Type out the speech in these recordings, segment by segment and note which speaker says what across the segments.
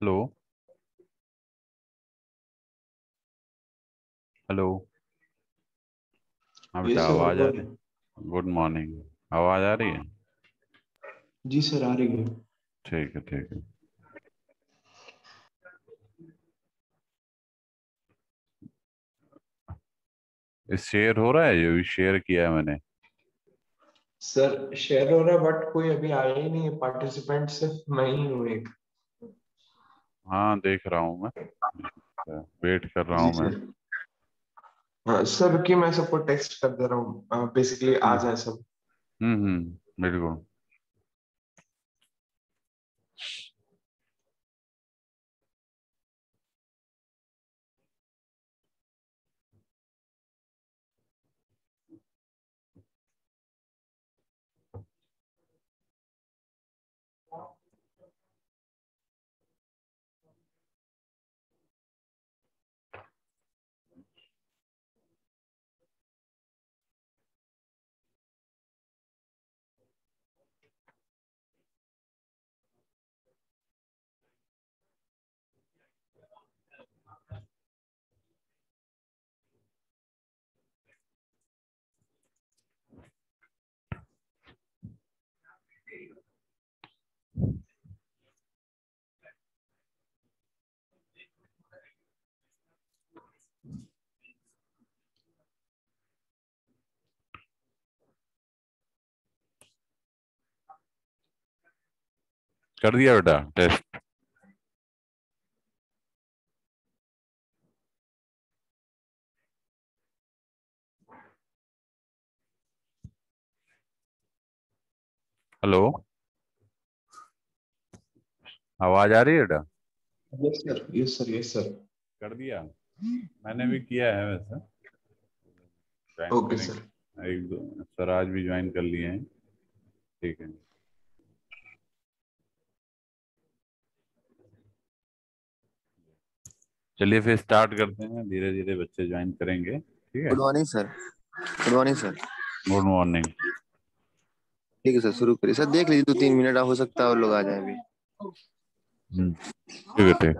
Speaker 1: Hello. Hello. हाँ
Speaker 2: ये
Speaker 1: बेटा,
Speaker 2: सर, गुड
Speaker 1: आवाज़ आ रही?
Speaker 2: मॉर्निंग।
Speaker 1: Good morning. आवाज़ आ रही है?
Speaker 2: जी सर, आ रही है।
Speaker 1: ठीक है, ठीक है। इस शेयर हो रहा है जो भी शेयर किया है मैंने?
Speaker 2: सर शेयर हो रहा है बट कोई अभी आया ही नहीं है, पार्टिसिपेंट सिर्फ मैं ही हूँ एक।
Speaker 1: हाँ, देख रहा हूँ मैं। वेट कर रहा
Speaker 2: जी
Speaker 1: हूँ मैं।
Speaker 2: सर। हाँ सर, रुकिए मैं सबको टेक्स्ट कर दे रहा हूँ, बेसिकली आ
Speaker 1: हम्म।
Speaker 2: जाए सब।
Speaker 1: बिल्कुल। कर दिया बेटा टेस्ट? हेलो। आवाज़ आ रही है बेटा?
Speaker 2: Yes sir, yes sir, yes sir.
Speaker 1: कर दिया? मैंने भी किया है वैसे। Join
Speaker 2: okay sir.
Speaker 1: करेंगे एक दो। सर आज भी ज्वाइन कर लिए हैं। ठीक है। चलिए फिर स्टार्ट करते हैं, धीरे धीरे बच्चे ज्वाइन करेंगे, ठीक है।
Speaker 3: Good morning sir. Good morning sir.
Speaker 1: Good morning.
Speaker 3: ठीक है सर, शुरू करिए सर। देख लीजिए 2-3 मिनट हो सकता है और लोग आ जाए अभी।
Speaker 1: ठीक है, ठीक।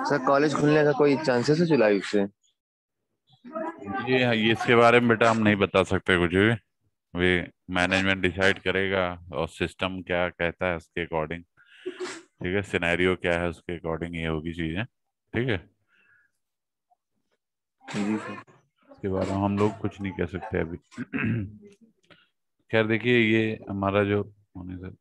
Speaker 3: सर कॉलेज खुलने का कोई चांसेस है जुलाई से?
Speaker 1: ये इसके बारे में बेटा हम नहीं बता सकते कुछ भी। वे मैनेजमेंट डिसाइड करेगा, और सिस्टम क्या कहता है उसके अकॉर्डिंग। ठीक है, सिनेरियो क्या है उसके अकॉर्डिंग ये होगी चीजें। ठीक है।
Speaker 3: जी सर।
Speaker 1: इसके बारे में हम लोग कुछ नहीं कह सकते अभी। खैर देखिए, ये हमारा जो होने से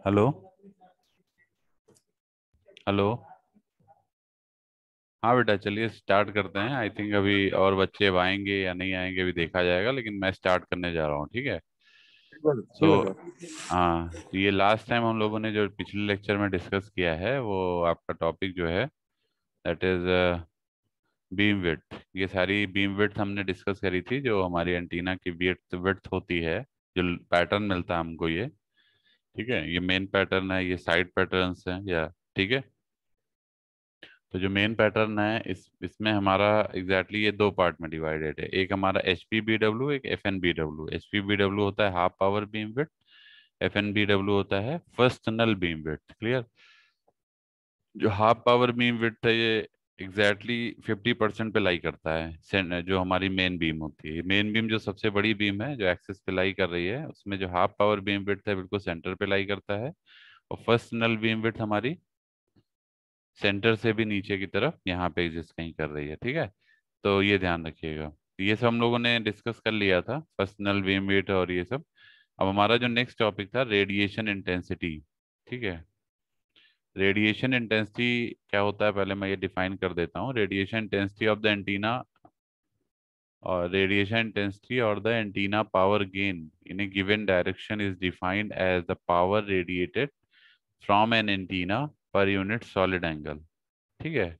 Speaker 1: हेलो हेलो। हाँ बेटा, चलिए स्टार्ट करते हैं। आई थिंक अभी और बच्चे अब आएंगे या नहीं आएंगे अभी देखा जाएगा, लेकिन मैं स्टार्ट करने जा रहा हूँ, ठीक है।
Speaker 3: ठीक है
Speaker 1: तो
Speaker 3: सर।
Speaker 1: हाँ, तो ये लास्ट टाइम हम लोगों ने जो पिछले लेक्चर में डिस्कस किया है वो आपका टॉपिक जो है दैट इज बीम विड्थ। ये सारी बीम विड्थ हमने डिस्कस करी थी, जो हमारी एंटीना की विड्थ विड्थ होती है, जो पैटर्न मिलता है हमको ये, ठीक है। ये मेन पैटर्न है, ये साइड पैटर्न्स हैं या, ठीक है। तो जो मेन पैटर्न है इसमें हमारा एग्जैक्टली ये दो पार्ट में डिवाइडेड है। एक हमारा एच पी बी डब्ल्यू, एक F N B W. H P B W होता है half power beam width, F N B W होता है first null beam width. Clear. जो हाफ पावर बीम विड्थ है ये एग्जैक्टली 50% पे लाई करता है जो हमारी मेन बीम होती है। मेन बीम जो सबसे बड़ी बीम है जो एक्सिस पे लाई कर रही है, उसमें जो हाफ पावर बीम विड्थ है बिल्कुल सेंटर पे लाई करता है। और फर्स्ट नल बीम विड्थ हमारी सेंटर से भी नीचे की तरफ यहाँ पे एग्जिस्ट कहीं कर रही है, ठीक है। तो ये ध्यान रखिएगा। ये सब हम लोगों ने डिस्कस कर लिया था, पर्सनल बीम वेट और ये सब। अब हमारा जो नेक्स्ट टॉपिक था रेडिएशन इंटेंसिटी, ठीक है। रेडिएशन इंटेंसिटी क्या होता है पहले मैं ये डिफाइन कर देता हूँ। Radiation intensity of the antenna, और रेडिएशन इंटेंसिटी और the antenna power gain in a given direction is defined as the power radiated from an antenna per unit solid angle, ठीक है।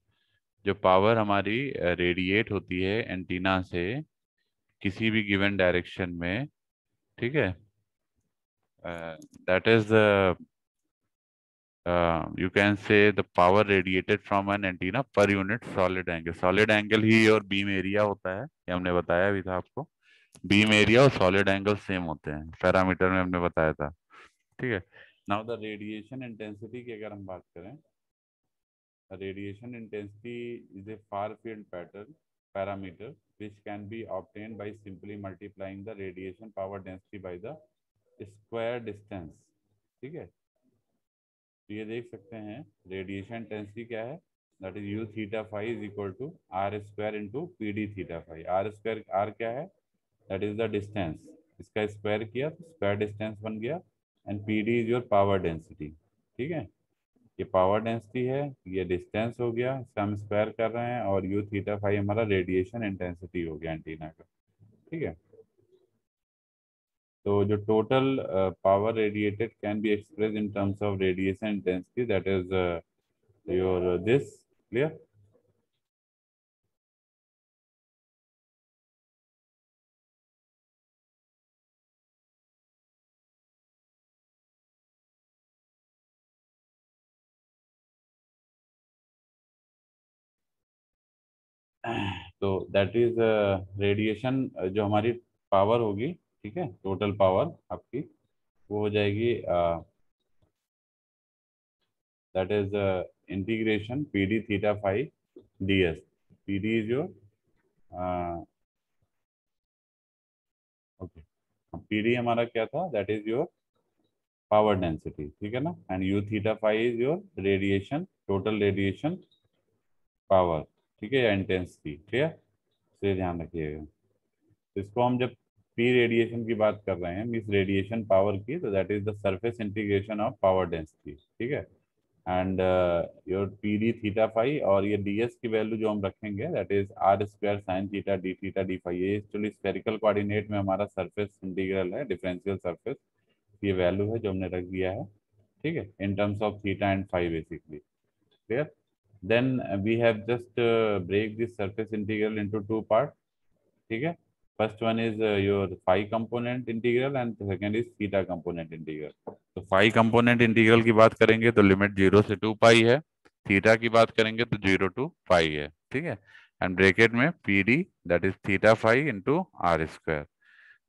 Speaker 1: जो पावर हमारी रेडिएट होती है एंटीना से किसी भी गिवन डायरेक्शन में, ठीक है, that is you can say the power radiated from an antenna per unit solid angle। solid angle ही और beam area होता है, ये हमने बताया भी था आपको। beam area और solid angle सेम होते हैं, पैरामीटर में हमने बताया था, ठीक है। now the radiation intensity की अगर हम बात करें, radiation intensity is a far field pattern parameter which can be obtained by simply multiplying the radiation power density by the square distance, ठीक है। तो ये देख सकते हैं रेडिएशन इंटेंसिटी क्या है, that is U theta phi is equal to R square into P D theta phi. R square, R क्या है, दैट इज द डिस्टेंस, इसका स्क्वायर किया तो स्क्वायर डिस्टेंस बन गया। And P D is your power density, ठीक है। ये पावर डेंसिटी है, ये डिस्टेंस हो गया, इसका हम स्क्वायर कर रहे हैं, और यू थीटा फाई हमारा रेडिएशन इंटेंसिटी हो गया एंटीना का, ठीक है। तो जो total power radiated can be express in terms of radiation intensity, that is your this clear। तो दैट इज रेडिएशन, जो हमारी पावर होगी, ठीक है, टोटल पावर आपकी वो हो जाएगी, that is integration P D theta five D S. P D is your, okay, P D हमारा क्या था, that is your power density, ठीक है ना। And you theta five is your radiation, total radiation power, ठीक है, या intensity, ठीक है। इसे ध्यान रखिएगा। तो इसको हम जब पी रेडिएशन की बात कर रहे हैं, मीन्स रेडिएशन पावर की, तो that is the surface integration of power density, ठीक है। And your P D theta phi, और ये डी एस की वैल्यू जो हम रखेंगे that is R square sine theta D phi. ये एक्चुअली स्फेरिकल कोऑर्डिनेट में हमारा सरफेस इंटीग्रल है, डिफरेंशियल सरफेस, ये वैल्यू है जो हमने रख दिया है, ठीक है, in terms of theta and phi basically, clear. Then we have just break this surface integral into two part, ठीक है। First one is your phi component integral and second is theta component integral. तो phi component integral की बात करेंगे तो limit 0 से 2 पाई है, theta की बात करेंगे तो 0 टू पाई है, ठीक है। एंड ब्रैकेट में P D that is theta phi into R square,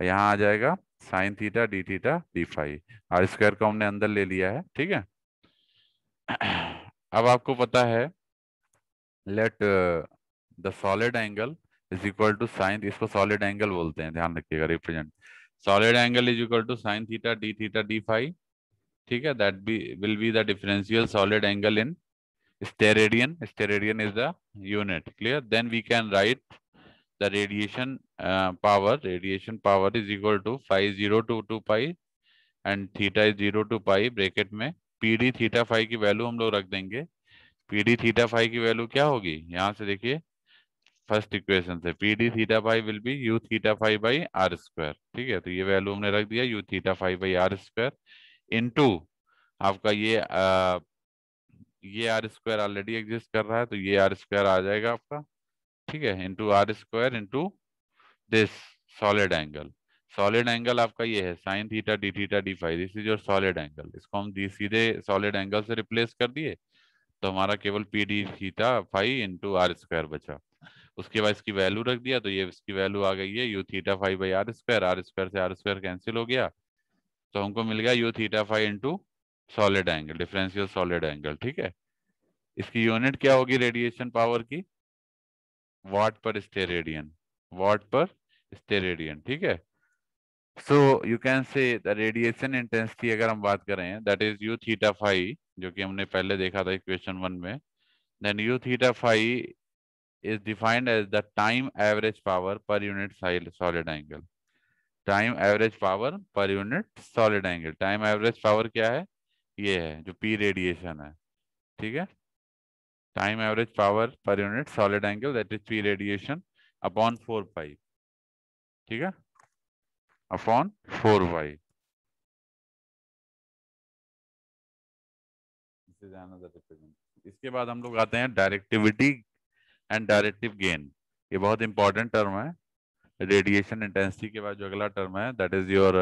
Speaker 1: यहाँ आ जाएगा sine theta D phi. R square को हमने अंदर ले लिया है, ठीक है। अब आपको पता है, let the solid angle is equal to sine, इसको सॉलिड एंगल बोलते हैं, ध्यान रखिएगा, represent solid angle is equal to sine theta D phi, ठीक है। That B will be the differential solid angle in steradian, steradian is the unit, clear. Then we can write the radiation power, radiation power is equal to phi 0 to 2 pi and theta is 0 to pi bracket में P D theta phi की value हम लोग रख देंगे। P D theta phi की value क्या होगी, यहाँ से देखिए फर्स्ट इक्वेशन से, P D theta phi will be U theta phi by R square. ठीक है, तो ये वैल्यू हमने रख दिया U theta phi by R square into आपका ये आर स्क्वायर ऑलरेडी एग्जिस्ट कर रहा है तो ये आर स्क्वायर आ जाएगा आपका। ठीक है, into R square into this solid angle. Solid angle आपका ये है sine theta D theta D phi, this is your solid angle. इसको हम सीधे सॉलिड एंगल से रिप्लेस कर दिए तो हमारा केवल P D theta phi into R square बचा। उसके बाद इसकी वैल्यू रख दिया तो ये इसकी वैल्यू आ गई है U theta phi by R square से आर स्क्वायर कैंसिल हो गया तो हमको मिल गया U theta phi into solid angle, differential solid angle. ठीक है, इसकी यूनिट क्या होगी रेडिएशन पावर की, वाट पर स्टेरेडियन, वाट पर स्टेरेडियन। ठीक है, so you can say the radiation intensity अगर हम बात करें that is U theta phi, जो कि हमने पहले देखा था इक्वेशन 1 में, then U theta phi is defined as the time average power per unit solid angle। Time average power पर unit solid angle, time average power क्या है, ये है जो पी रेडिएशन है। ठीक है, टाइम एवरेज पावर पर unit solid angle that is P radiation upon 4 pi. ठीक है, अपॉन 4 पाई। इसके बाद हम लोग आते हैं डायरेक्टिविटी एंड डायरेक्टिव गेन। ये बहुत इंपॉर्टेंट टर्म है। रेडिएशन इंटेंसिटी के बाद जो अगला टर्म है that is your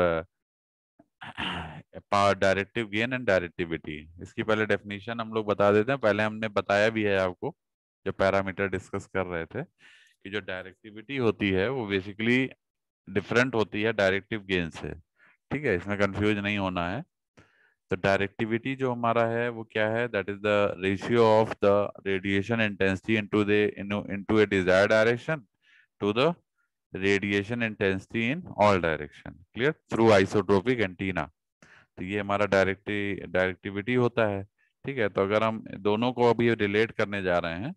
Speaker 1: power directive gain and directivity. इसकी पहले डेफिनेशन हम लोग बता देते हैं, पहले हमने बताया भी है आपको जो पैरामीटर डिस्कस कर रहे थे कि जो डायरेक्टिविटी होती है वो बेसिकली डिफरेंट होती है डायरेक्टिव गेन से। ठीक है, इसमें कंफ्यूज नहीं होना है। तो डायरेक्टिविटी जो हमारा है वो क्या है, that is the ratio of the radiation intensity into a desired direction to the radiation intensity in all direction, clear, through isotropic antenna. तो ये हमारा डायरेक्टिविटी होता है। ठीक है, तो अगर हम दोनों को अभी रिलेट करने जा रहे हैं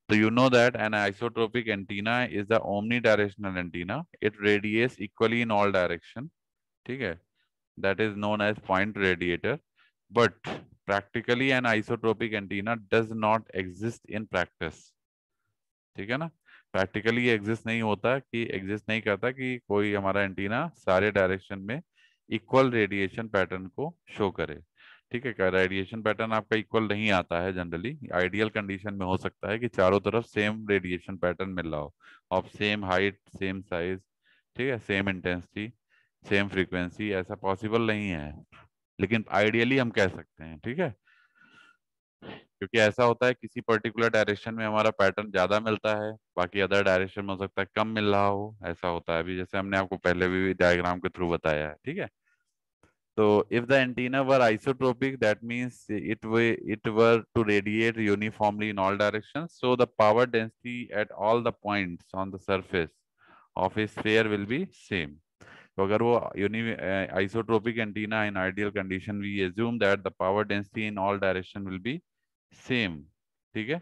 Speaker 1: तो you know that an isotropic antenna is the omni directional antenna, it radiates equally in all direction. ठीक है, that is known as point radiator, but practically an isotropic antenna does not exist in practice। ठीक है ना, practically exist नहीं होता, कि exist नहीं करता कि कोई हमारा एंटीना सारे डायरेक्शन में इक्वल रेडिएशन पैटर्न को शो करे। ठीक है, रेडिएशन पैटर्न आपका इक्वल नहीं आता है जनरली, आइडियल कंडीशन में हो सकता है कि चारों तरफ सेम रेडिएशन पैटर्न मिल रहा हो, of same height same size, ठीक है, सेम इंटेंसिटी सेम फ्रीक्वेंसी, ऐसा पॉसिबल नहीं है, लेकिन आइडियली हम कह सकते हैं। ठीक है, क्योंकि ऐसा होता है किसी पर्टिकुलर डायरेक्शन में हमारा पैटर्न ज्यादा मिलता है, बाकी अदर डायरेक्शन में हो सकता है कम मिल रहा हो, ऐसा होता है अभी जैसे हमने आपको पहले भी डायग्राम के थ्रू बताया है। ठीक है, तो if the antenna were isotropic that means it were to radiate uniformly in all directions, so the power density at all the points on the surface of a sphere will be same। तो अगर वो isotropic antenna in ideal condition we assume that the power density in all direction will be same. ठीक है,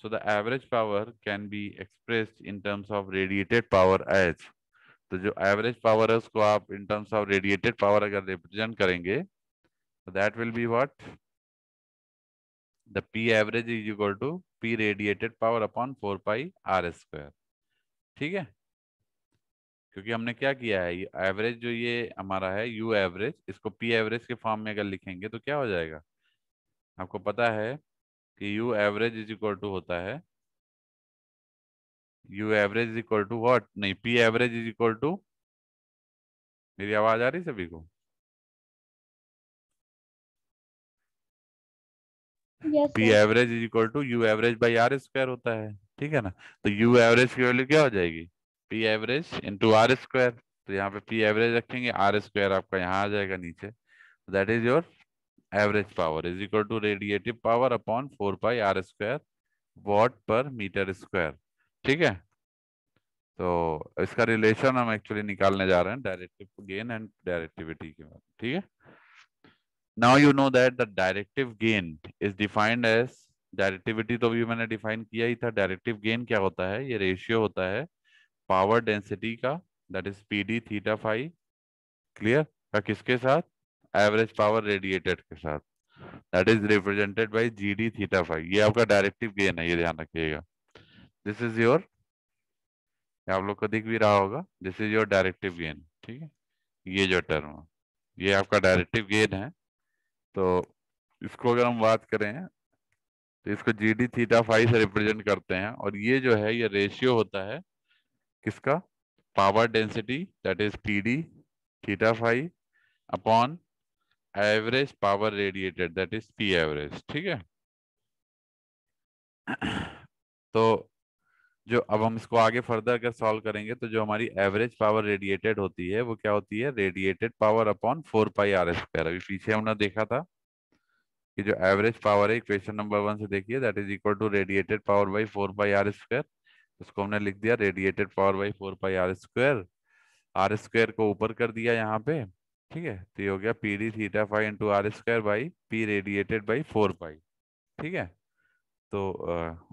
Speaker 1: so the average power can be expressed in terms of radiated power as, तो जो average power है उसको आप in terms of radiated power अगर represent करेंगे तो that will be what, the P average is equal to P radiated power upon 4 pi R square. ठीक है, क्योंकि हमने क्या किया है, ये एवरेज जो ये हमारा है यू एवरेज, इसको पी एवरेज के फॉर्म में अगर लिखेंगे तो क्या हो जाएगा, आपको पता है कि U average is equal to होता है, U average is equal to what, नहीं, P average is equal to, मेरी आवाज आ रही सभी को, P
Speaker 4: sir.
Speaker 1: Average is equal to U average by R square होता है। ठीक है ना, तो यू एवरेज की वैल्यू क्या हो जाएगी, P average into R square, तो यहाँ पे पी एवरेज रखेंगे, आर स्क्वायर आपका यहाँ आ जाएगा नीचे, that is your average power is equal to radiative power upon 4 pi R square watt per metre square. ठीक है, तो इसका रिलेशन हम एक्चुअली निकालने जा रहे हैं डायरेक्टिव गेन एंड डायरेक्टिविटी के बाद। ठीक है, now you know that the directive gain is defined as, directivity तो भी मैंने डिफाइन किया ही था, डायरेक्टिव गेन क्या होता है, ये रेशियो होता है पावर डेंसिटी का, that is P D theta phi, clear, का किसके साथ, एवरेज पावर रेडिएटेड के साथ, that is represented by G D theta phi. ये आपका डायरेक्टिव गेन है, ये ध्यान रखिएगा। दिस इज योर, आप लोग को दिख भी रहा होगा, this is your directive gain. ठीक है, ये जो टर्म है ये आपका डायरेक्टिव गेन है। तो इसको अगर हम बात करें तो इसको जी डी थीटा फाई से रिप्रेजेंट करते हैं, और ये जो है ये रेशियो होता है किसका, power density that is P D theta phi upon average power radiated that is P average. ठीक है, तो जो अब हम इसको आगे फर्दर अगर सॉल्व करेंगे तो जो हमारी एवरेज पावर रेडिएटेड होती है वो क्या होती है, radiated power upon 4 pi R square. अभी पीछे हमने देखा था कि जो एवरेज पावर है इक्वेशन नंबर 1 से देखिए, that is equal to radiated power by 4 pi R square. उसको हमने लिख दिया radiated power by 4 pi R square, R square को ऊपर कर दिया यहाँ पे। ठीक है, तो ये हो गया P D theta phi into R square by P radiated by 4 pi. ठीक है, तो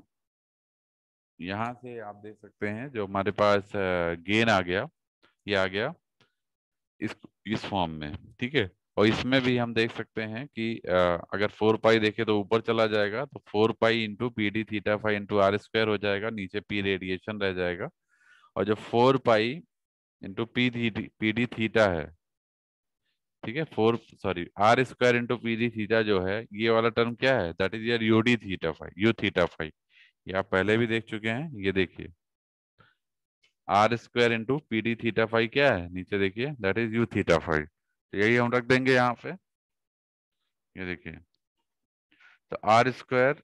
Speaker 1: यहाँ से आप देख सकते हैं जो हमारे पास गेन आ गया, ये आ गया इस फॉर्म में। ठीक है, और इसमें भी हम देख सकते हैं कि अगर 4 पाई देखे तो ऊपर चला जाएगा, तो 4 pi into P D theta phi into R square हो जाएगा, नीचे पी रेडिएशन रह जाएगा। और जो 4 pi into P D theta है, ठीक है, R square into P D theta जो है ये वाला टर्म क्या है, दैट इज यार U D theta phi, U theta phi. ये आप पहले भी देख चुके हैं, ये देखिए R square into P D theta phi क्या है, नीचे देखिए that is U theta phi. तो यही हम रख देंगे यहाँ पे, ये देखिए। तो R square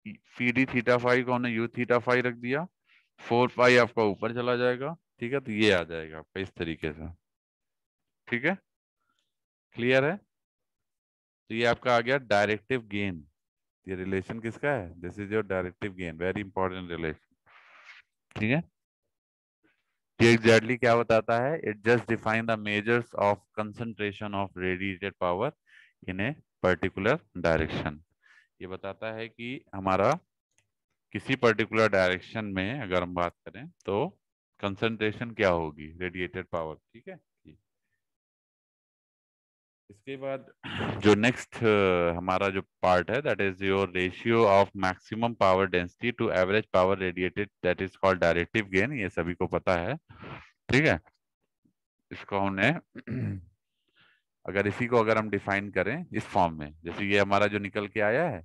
Speaker 1: P D theta phi को हमने यू थीटा फाई रख दिया, 4 पाई आपका ऊपर चला जाएगा। ठीक है, तो ये आ जाएगा आपका इस तरीके से। ठीक है, क्लियर है। तो ये आपका आ गया डायरेक्टिव गेन। ये रिलेशन किसका है, this is your directive gain, very important relation. ठीक है, ये एग्जैक्टली क्या बताता है, it just define the measures of concentration of radiated power in a particular direction. ये बताता है कि हमारा किसी पर्टिकुलर डायरेक्शन में अगर हम बात करें तो कंसंट्रेशन क्या होगी रेडिएटेड पावर। ठीक है, इसके बाद जो नेक्स्ट हमारा जो पार्ट है that is your ratio of maximum power density to average power radiated, that is called directive gain. ये सभी को पता है। ठीक है, इसको हमने अगर इसी को अगर हम डिफाइन करें इस फॉर्म में, जैसे ये हमारा जो निकल के आया है,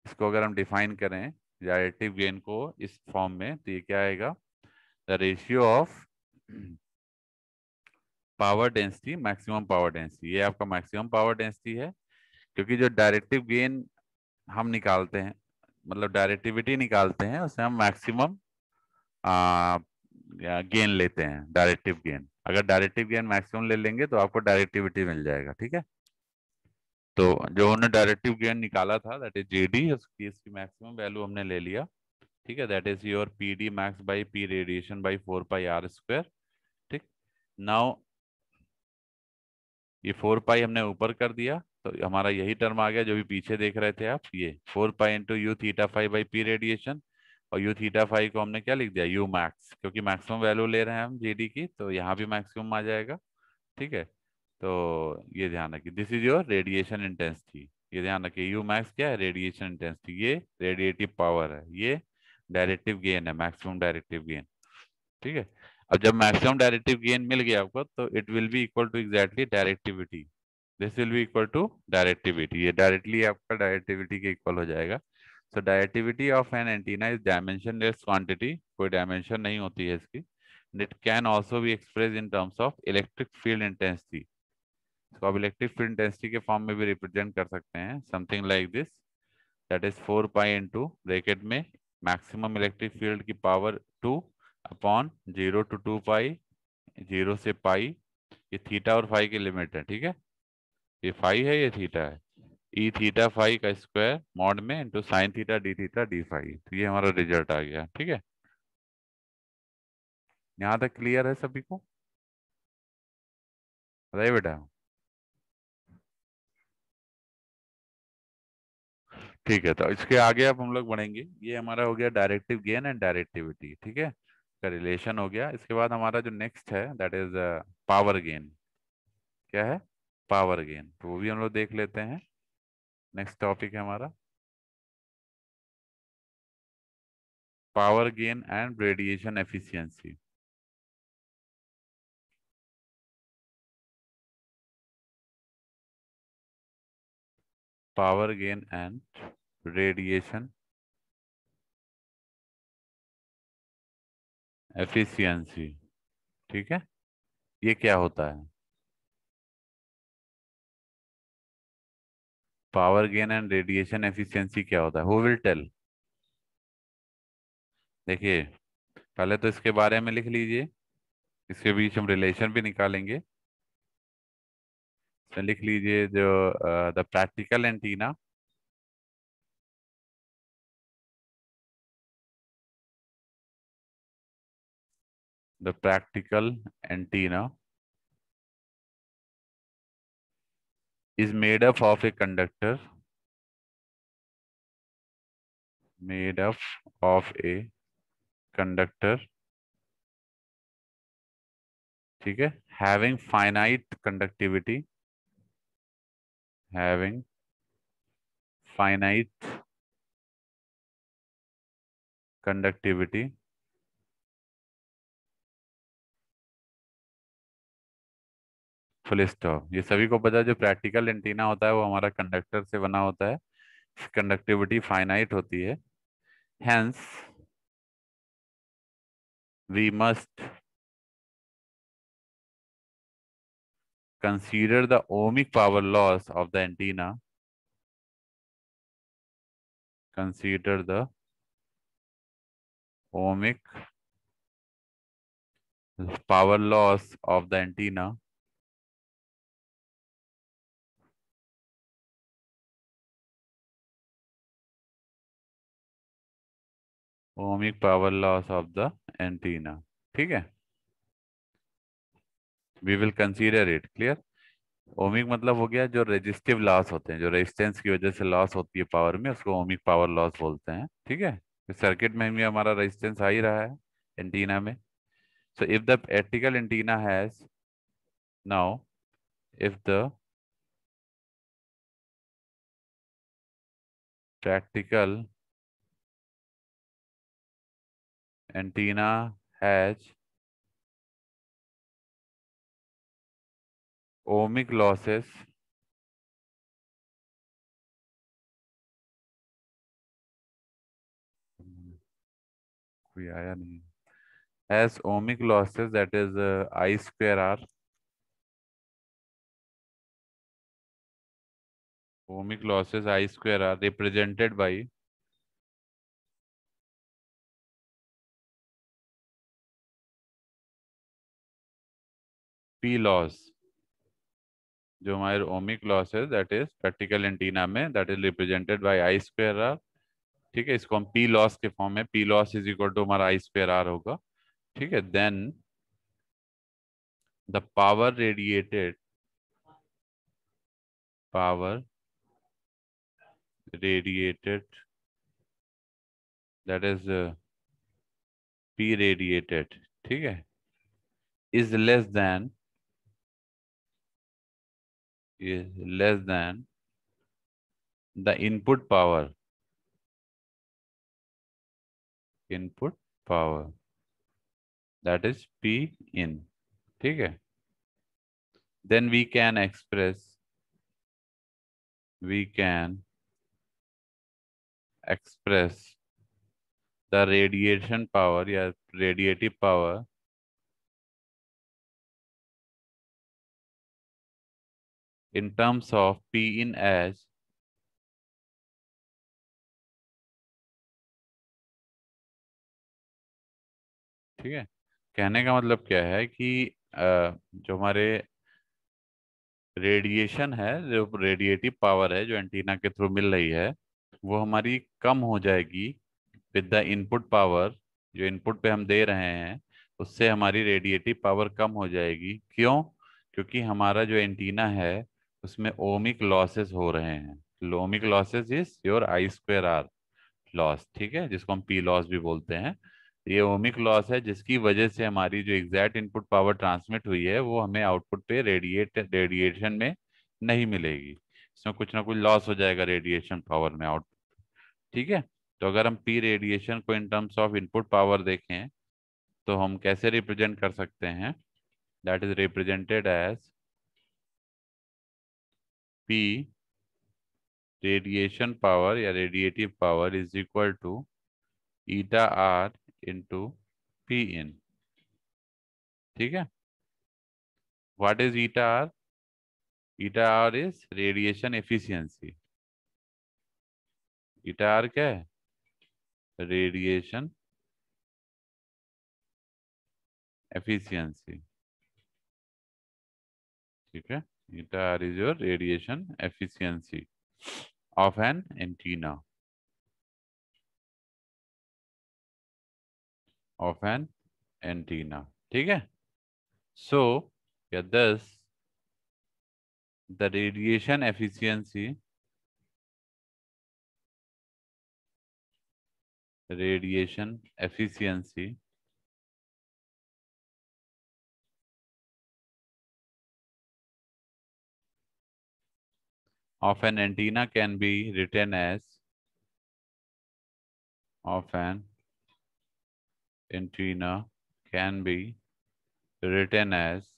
Speaker 1: इसको अगर हम डिफाइन करें डायरेक्टिव गेन को इस फॉर्म में, तो ये क्या आएगा, the ratio of power density maximum power density. ये आपका मैक्सिमम पावर डेंसिटी है, क्योंकि जो डायरेक्टिव गेन हम निकालते हैं, मतलब डायरेक्टिविटी निकालते हैं, उससे हम मैक्सिमम गेन लेते हैं, डायरेक्टिव गेन। अगर डायरेक्टिव गेन मैक्सिमम ले लेंगे तो आपको डायरेक्टिविटी मिल जाएगा। ठीक है, तो जो हमने डायरेक्टिव गेन निकाला था दैट इज जेडी, उसकी इसकी मैक्सिमम वैल्यू हमने ले लिया। ठीक है, that is your P D max by P radiation by 4 pi R square. ठीक, नाउ ये 4 पाई हमने ऊपर कर दिया, तो हमारा यही टर्म आ गया जो भी पीछे देख रहे थे आप, ये 4 pi into U theta phi by P radiation. और यू थीटा फाई को हमने क्या लिख दिया, यू मैक्स, क्योंकि मैक्सिमम वैल्यू ले रहे हैं हम जेडी की, तो यहाँ भी मैक्सिमम आ जाएगा। ठीक है, तो ये ध्यान रखिए this is your radiation intensity. ये ध्यान रखिए यू मैक्स क्या है, रेडिएशन इंटेंसिटी, ये रेडिएटिव पावर है, ये डायरेक्टिव गेन है, मैक्सिमम डायरेक्टिव गेन। ठीक है, अब जब मैक्सिमम डायरेक्टिव गेन मिल गया आपको तो it will be equal to exactly directivity, this will be equal to directivity. ये डायरेक्टली आपका डायरेक्टिविटी के इक्वल हो जाएगा। So directivity of an antenna is dimensionless quantity, कोई डायमेंशन नहीं होती है इसकी। It can also be express in terms of electric field intensity. इसको आप इलेक्ट्रिक फील्ड इंटेंसिटी के फॉर्म में भी रिप्रेजेंट कर सकते हैं, something like this, that is 4 pi into bracket में मैक्सिमम इलेक्ट्रिक फील्ड की पावर 2 अपॉन 0 to 2 पाई, 0 से पाई। ये थीटा और फाई की लिमिट है। ठीक है, ये फाई है, ये थीटा है, ई थीटा फाई का स्क्वायर मॉड में into sine theta D phi. तो ये हमारा रिजल्ट आ गया। ठीक है, यहाँ तक क्लियर है सभी को, बताइए बेटा। ठीक है, तो इसके आगे अब हम लोग बढ़ेंगे। ये हमारा हो गया डायरेक्टिव गेन एंड डायरेक्टिविटी। ठीक है, का रिलेशन हो गया। इसके बाद हमारा जो नेक्स्ट है दैट इज पावर गेन। क्या है, पावर गेन, तो वो भी हम लोग देख लेते हैं। नेक्स्ट टॉपिक है हमारा power gain and radiation efficiency. Power gain and radiation efficiency, ठीक है, ये क्या होता है? Power gain and radiation efficiency क्या होता है? Who will tell? देखिए, पहले तो इसके बारे में लिख लीजिए, इसके बीच हम रिलेशन भी निकालेंगे। तो लिख लीजिए जो the practical antenna the practical antenna is made up of a conductor, made up of a conductor, ठीक है, having finite conductivity, having finite conductivity, full stop. ये सभी को पता है, जो प्रैक्टिकल एंटीना होता है वो हमारा कंडक्टर से बना होता है, कंडक्टिविटी फाइनाइट होती है। Hence we must consider the ohmic power loss of the antenna, consider the ohmic power loss of the antenna ohmic power loss of the antenna, ठीक है, we will consider it, clear। Ohmic मतलब हो गया जो resistive loss होते हैं, जो resistance की वजह से लॉस होती है पावर में, उसको ओमिक पावर लॉस बोलते हैं, ठीक है। तो सर्किट में भी हमारा रेजिस्टेंस आ ही रहा है एंटीना में। So if the practical antenna has, now if the practical antenna has ohmic losses, कोई आया नहीं, has ohmic losses, that is I square R, ohmic losses I square R represented by P loss, जो हमारे ohmic loss है that is practical antenna में, that is represented by I square R, ठीक है। इसको हम पी लॉस के form में, P loss is equal to हमारा आई स्क्वायर आर होगा, ठीक है। Then the power radiated, power radiated that is P radiated, ठीक है, is less than the input power, input power that is P in, ठीक है। Then we can express the radiation power या radiative power in terms of P in as ठीक है। कहने का मतलब क्या है कि जो हमारे रेडिएशन है, जो रेडिएटिव पावर है जो एंटीना के थ्रू मिल रही है, वो हमारी कम हो जाएगी विद द इनपुट पावर, जो इनपुट पे हम दे रहे हैं उससे हमारी रेडिएटिव पावर कम हो जाएगी। क्यों? क्योंकि हमारा जो एंटीना है उसमें ओमिक लॉसेस हो रहे हैं। Ohmic losses is your I square R loss, ठीक है, जिसको हम पी लॉस भी बोलते हैं। ये ओमिक लॉस है जिसकी वजह से हमारी जो एग्जैक्ट इनपुट पावर ट्रांसमिट हुई है वो हमें आउटपुट पे रेडिएशन में नहीं मिलेगी, इसमें कुछ ना कुछ लॉस हो जाएगा रेडिएशन पावर में आउट। ठीक है, तो अगर हम पी रेडिएशन को in terms of input power देखें तो हम कैसे रिप्रेजेंट कर सकते हैं? That is represented as P radiation power या radiative power is equal to eta R into P in. ठीक है, what is eta R? Eta R is radiation efficiency. Eta R क्या है? Radiation efficiency. ठीक है, eta R is your radiation efficiency of an antenna, of an antenna. ठीक है, सो या thus the radiation efficiency of an antenna can be written as of an antenna can be written as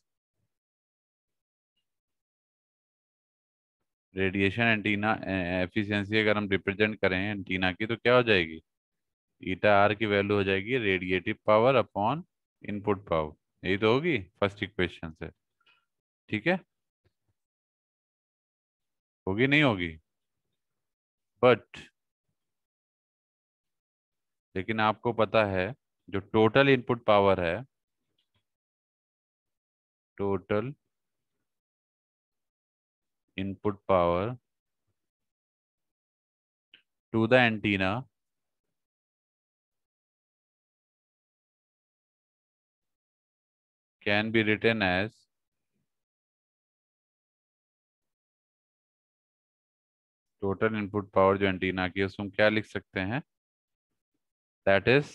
Speaker 1: radiation antenna efficiency अगर हम represent करें antenna की तो क्या हो जाएगी? ईटा आर की वैल्यू हो जाएगी radiative power upon input power. यही तो होगी फर्स्ट इक्वेशन से। ठीक है, होगी नहीं होगी? बट लेकिन आपको पता है जो टोटल इनपुट पावर है, total input power to the antenna can be written as total input power जो एंटीना की है उसको हम क्या लिख सकते हैं? That is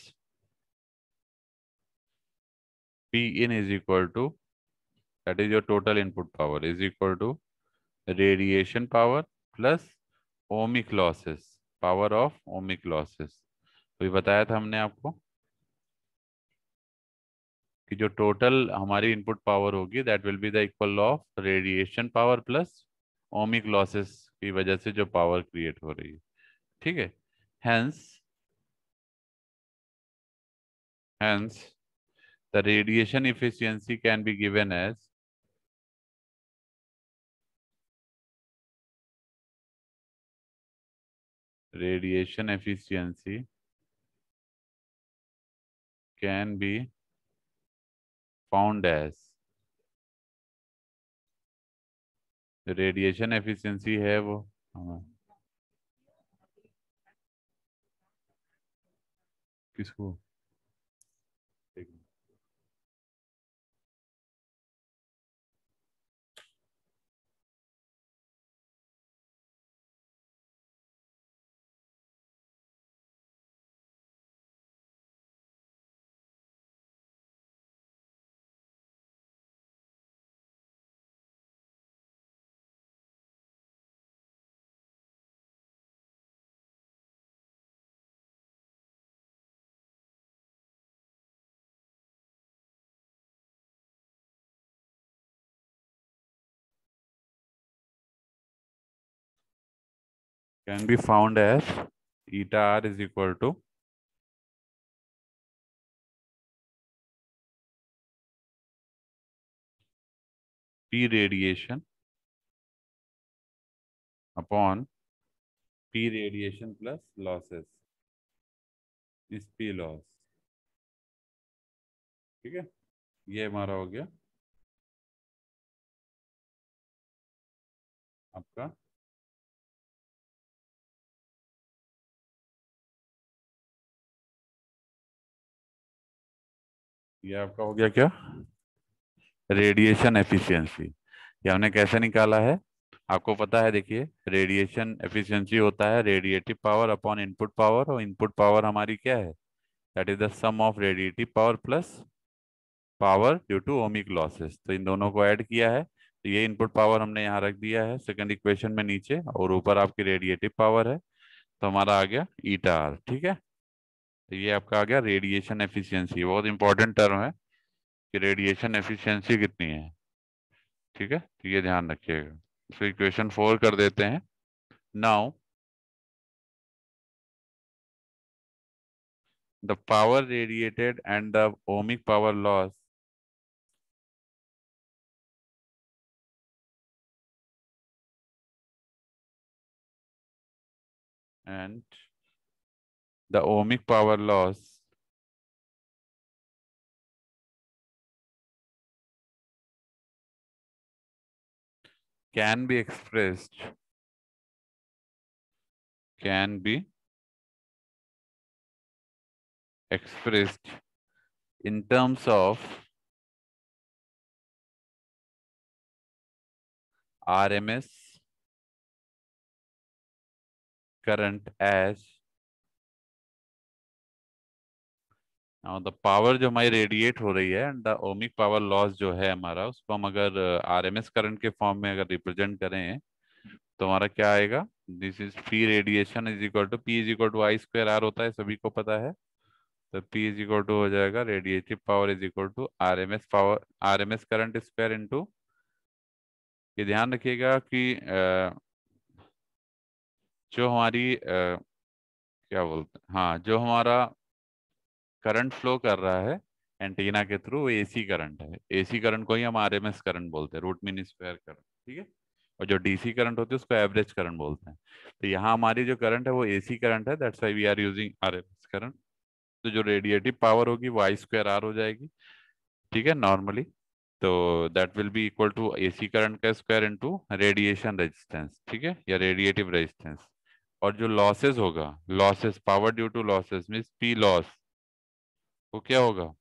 Speaker 1: P in is equal to, that is your total input power is equal to radiation power plus ohmic losses, power of ohmic losses. तो ये बताया था हमने आपको कि जो टोटल हमारी इनपुट पावर होगी that will be the equal of radiation power plus ohmic losses की वजह से जो पावर क्रिएट हो रही है। ठीक है, hence hence the radiation efficiency can be given as radiation efficiency can be found as, radiation efficiency है वो किसको? can be found as eta r is equal to P radiation upon P radiation plus losses is P loss। ठीक है, ये हमारा हो गया आपका ये आपका हो गया क्या? Radiation efficiency. ये हमने कैसे निकाला है आपको पता है? देखिए, रेडिएशन एफिशिएंसी होता है radiative power upon input power, और इनपुट पावर हमारी क्या है? That is the sum of radiative power plus power due to ohmic losses. तो इन दोनों को ऐड किया है तो ये इनपुट पावर हमने यहाँ रख दिया है सेकंड इक्वेशन में नीचे, और ऊपर आपकी रेडिएटिव पावर है, तो हमारा आ गया ईटा आर। ठीक है, तो ये आपका आ गया रेडिएशन एफिशिएंसी। बहुत इंपॉर्टेंट टर्म है कि रेडिएशन एफिशिएंसी कितनी है। ठीक है, तो ये ध्यान रखिएगा। तो इक्वेशन 4 कर देते हैं। Now the power radiated and the ohmic power loss and the ohmic power loss can be expressed can be expressed in terms of RMS current as now the power जो हमारी रेडिएट हो रही है and the ohmic power loss जो है हमारा, उसको हम अगर आरएमएस करंट के फॉर्म में अगर रिप्रेजेंट करें तो हमारा क्या आएगा? This is P radiation is equal to P is equal to I square R होता है, सभी को पता है। तो P इज इक्वल टू हो जाएगा radiative power is equal to RMS power, RMS current square into, ये ध्यान रखिएगा कि जो हमारी क्या बोलते हैं, हाँ, जो हमारा करंट फ्लो कर रहा है एंटीना के थ्रू वो एसी करंट है। एसी करंट को ही हम आरएमएस करंट बोलते हैं, रूट मीन स्क्वायर करंट। ठीक है, और जो डीसी करंट होती है उसको एवरेज करंट बोलते हैं। तो यहाँ हमारी जो करंट है वो एसी करंट है, that's why we are using RMS current. तो जो रेडिएटिव पावर होगी वो आई स्क्वायर आर हो जाएगी। ठीक है, नॉर्मली तो that will be equal to AC current का स्क्वायर इनटू रेडिएशन रेजिस्टेंस। ठीक है, या रेडिएटिव रेजिस्टेंस। और जो लॉसेस होगा, losses power due to losses means P loss, वो क्या होगा?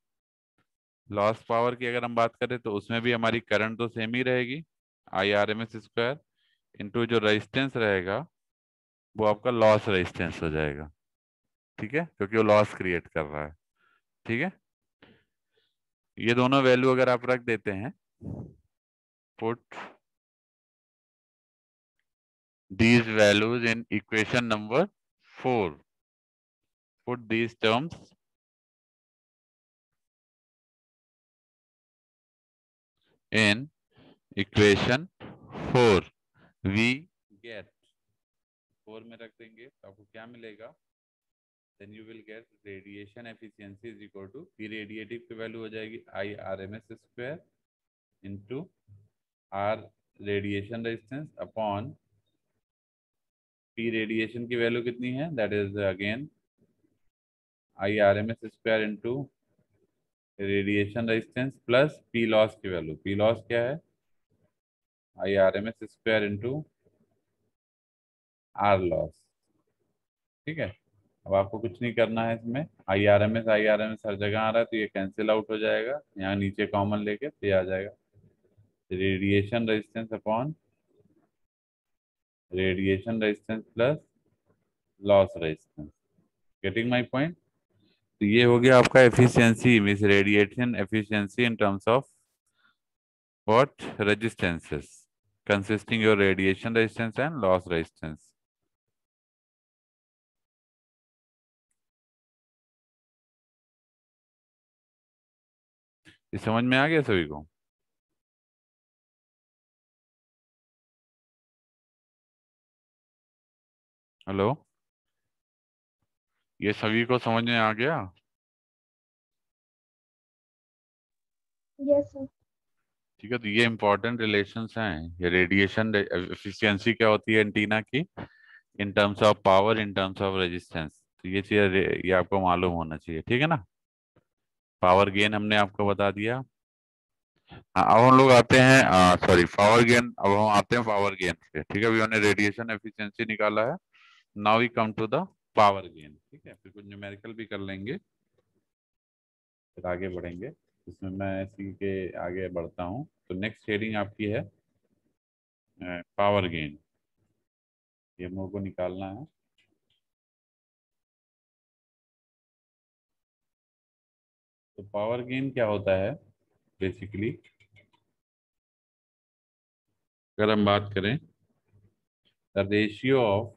Speaker 1: लॉस पावर की अगर हम बात करें तो उसमें भी हमारी करंट तो सेम ही रहेगी, I R M S square into जो रेजिस्टेंस रहेगा वो आपका लॉस रेजिस्टेंस हो जाएगा। ठीक है, क्योंकि वो लॉस क्रिएट कर रहा है। ठीक है, ये दोनों वैल्यू अगर आप रख देते हैं, put these values in equation number 4, put these terms in equation 4, we get 4 में रख देंगे तो आपको क्या मिलेगा? then you will get radiation efficiency is equal to P radiative की वैल्यू हो जाएगी I R M S square into R radiation resistance upon P radiation की वैल्यू कितनी है, that is again I R M S square into radiation resistance plus P loss की value. P loss क्या है? I R M S square into R loss. ठीक है, अब आपको कुछ नहीं करना है इसमें, आई आर एम एस हर जगह आ रहा है तो ये कैंसिल आउट हो जाएगा, यहाँ नीचे कॉमन लेके तो ये आ जाएगा radiation resistance upon radiation resistance plus loss resistance. Getting my point? तो ये हो गया आपका efficiency means radiation efficiency in terms of what resistances consisting your radiation resistance and loss resistance। ये समझ में आ गया सभी को? हेलो, ये सभी को समझ में आ गया?
Speaker 4: Yes sir.
Speaker 1: ठीक है, तो ये इंपॉर्टेंट रिलेशंस हैं। ये रेडिएशन एफिशिएंसी क्या होती है एंटीना की इन terms of power, in terms of resistance. तो ये चीज ये आपको मालूम होना चाहिए। ठीक है ना, पावर गेन हमने आपको बता दिया। हाँ, अब हम लोग आते हैं सॉरी पावर गेन, अब हम आते हैं पावर गेन पे। ठीक है, अभी हमने रेडिएशन एफिशिएंसी निकाला है, now we come to the power gain. ठीक है, फिर कुछ न्यूमेरिकल भी कर लेंगे, फिर आगे बढ़ेंगे। इसमें मैं इसी के आगे बढ़ता हूँ। तो नेक्स्ट हेडिंग आपकी है पावर गेन। ये हम लोग को निकालना है। तो पावर गेन क्या होता है बेसिकली? अगर हम बात करें the ratio of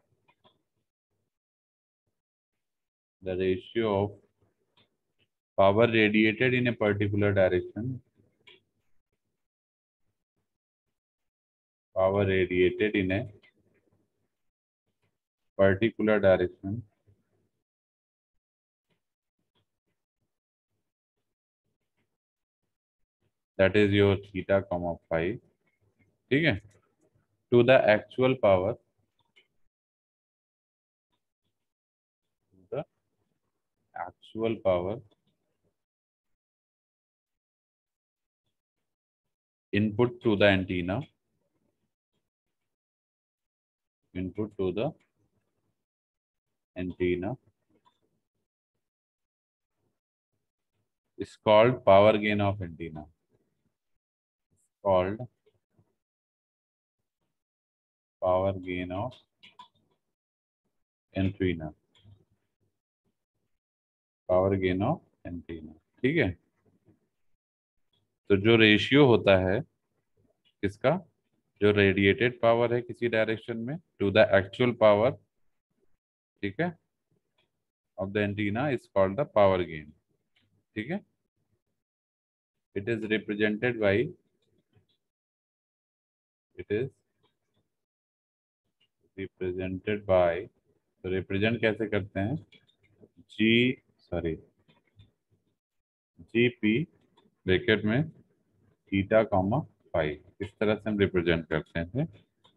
Speaker 1: power radiated in a particular direction, power radiated in a particular direction, that is your theta comma phi, ठीक है, to the actual power, the actual power input to the antenna, input to the antenna is called power gain of antenna, called power gain of antenna, power gain of antenna, ठीक है। तो जो ratio होता है किसका, जो radiated power है किसी डायरेक्शन में टू द एक्चुअल पावर, ठीक है, of the antenna is called the power gain, ठीक है। It is represented by, it is represented by, तो रिप्रेजेंट कैसे करते हैं, G sorry G P bracket में थीटा कॉमा फाई, इस तरह से हम रिप्रेजेंट करते हैं।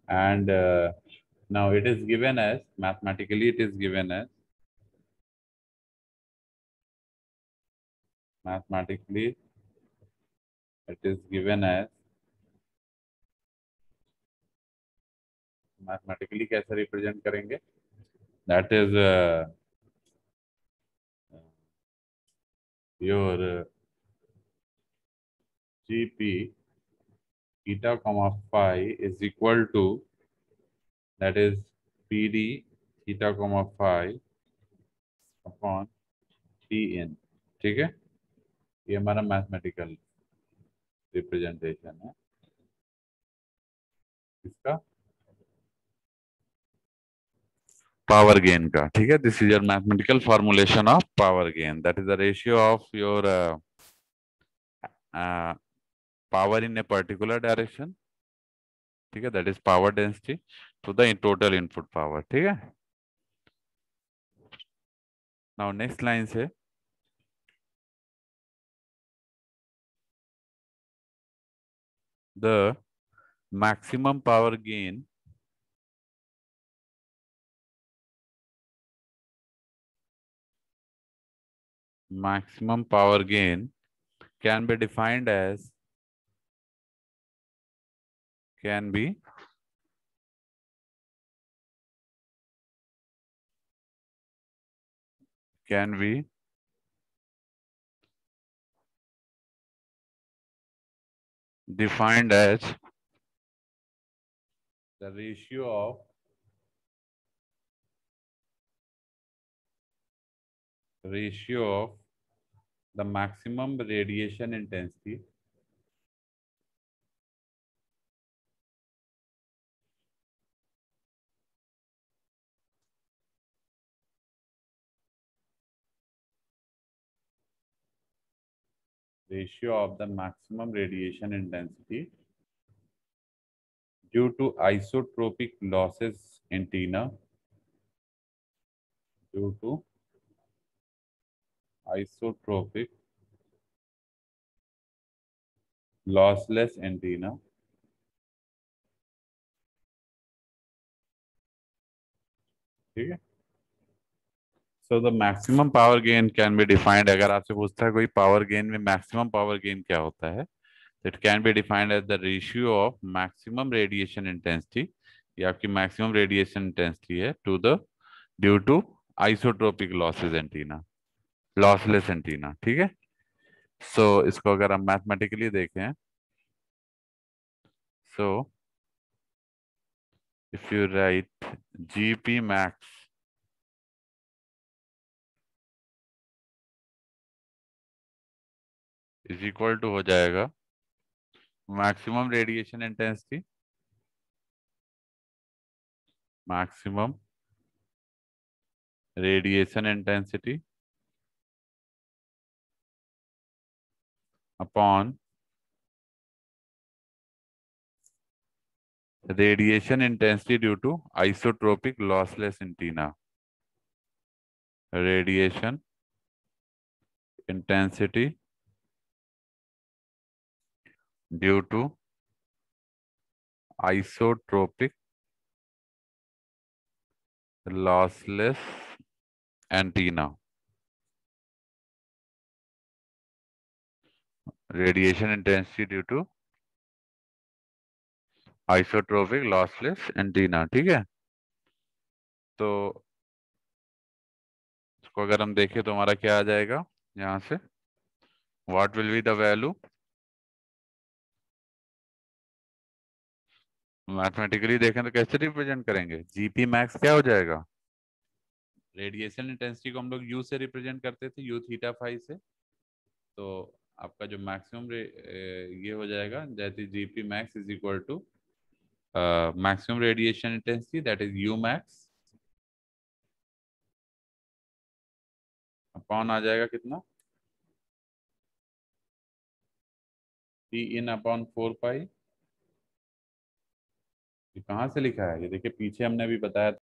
Speaker 1: And now it is given as, mathematically it is given as, mathematically it is given as, mathematically कैसे रिप्रेजेंट करेंगे, that is your gp theta comma phi is equal to, that is pd theta comma phi upon tn, ठीक है। ये हमारा mathematical representation है इसका power gain का, ठीक है। This is your mathematical formulation of power gain, that is the ratio of your power in a particular direction, ठीक है, that is power density to the total input power, ठीक है। Now next line से the maximum power gain can be defined as, can be defined as the ratio of the maximum radiation intensity due to isotropic losses antenna, due to isotropic lossless antenna, ठीक है। So the maximum power gain can be defined, अगर आपसे पूछता है कोई power gain में maximum power gain क्या होता है, it can be defined as the ratio of maximum radiation intensity, ये आपकी मैक्सिमम रेडिएशन इंटेंसिटी है to the due to isotropic losses antenna, lossless antenna, ठीक है। सो इसको अगर हम मैथमेटिकली देखें, so if you write GP max is equal to हो जाएगा maximum radiation intensity maximum radiation intensity upon radiation intensity due to isotropic lossless antenna. Radiation intensity due to isotropic lossless antenna. Radiation intensity due to isotropic lossless antenna. ठीक है, तो इसको अगर हम देखें तो हमारा क्या आ जाएगा यहाँ से, what will be the value, mathematically देखें तो कैसे रिप्रेजेंट करेंगे, जीपी मैक्स क्या हो जाएगा, रेडिएशन इंटेंसिटी को हम लोग यू से रिप्रेजेंट करते थे, यू थीटा फाई से, तो आपका जो मैक्सिमम ये हो जाएगा that is GP max is equal to maximum radiation intensity that is U max upon आ जाएगा कितना, टी इन अपॉन 4 पाई। ये कहाँ से लिखा है, ये देखिए पीछे हमने अभी बताया था।